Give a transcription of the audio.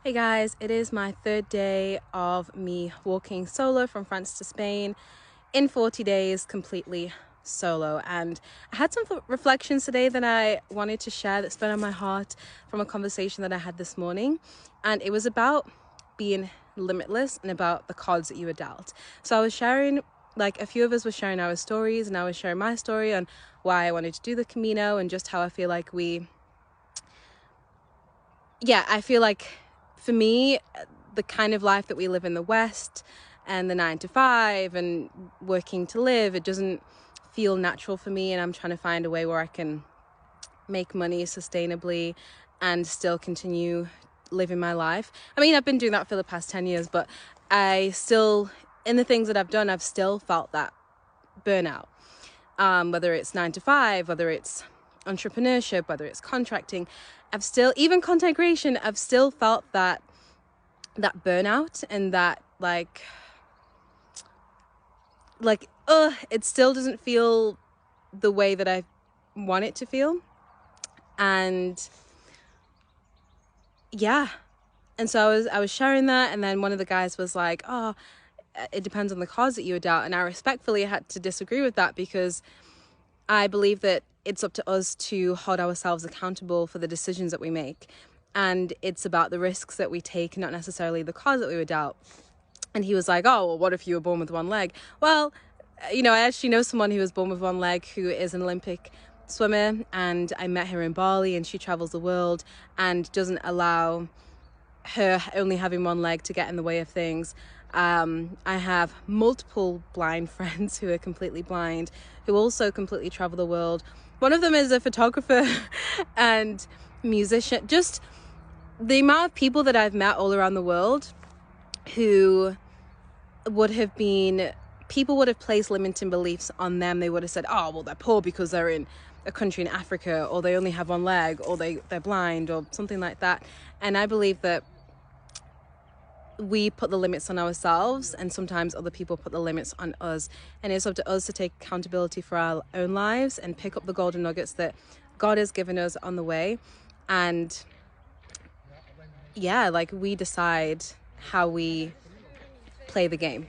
Hey guys, it is my third day of me walking solo from France to Spain in 40 days completely solo, and I had some reflections today that I wanted to share that's been on my heart from a conversation that I had this morning, and it was about being limitless and about the cards that you were dealt. So I was sharing, like a few of us were sharing our stories, and I was sharing my story on why I wanted to do the Camino and just how I feel like I feel like for me, the kind of life that we live in the West and the 9 to 5 and working to live, it doesn't feel natural for me. And I'm trying to find a way where I can make money sustainably and still continue living my life. I mean, I've been doing that for the past 10 years, but in the things that I've done, I've still felt that burnout. Whether it's 9 to 5, whether it's entrepreneurship, whether it's contracting, even content creation, I've still felt that burnout and that it still doesn't feel the way that I want it to feel. And yeah. And so I was sharing that, and then one of the guys was like, "Oh, it depends on the cards that you were dealt." And I respectfully had to disagree with that, because I believe that it's up to us to hold ourselves accountable for the decisions that we make. And it's about the risks that we take, not necessarily the cards that we were dealt. And he was like, "Oh, well, what if you were born with one leg?" Well, I actually know someone who was born with one leg who is an Olympic swimmer, and I met her in Bali, and she travels the world and doesn't allow her only having one leg to get in the way of things. I have multiple blind friends who are completely blind, who also completely travel the world. One of them is a photographer and musician. Just the amount of people that I've met all around the world who people would have placed limiting beliefs on them. They would have said, "Oh, well, they're poor because they're in a country in Africa, or they only have one leg, or they're blind," or something like that. And I believe that we put the limits on ourselves, and sometimes other people put the limits on us, and it's up to us to take accountability for our own lives and pick up the golden nuggets that God has given us on the way. And we decide how we play the game.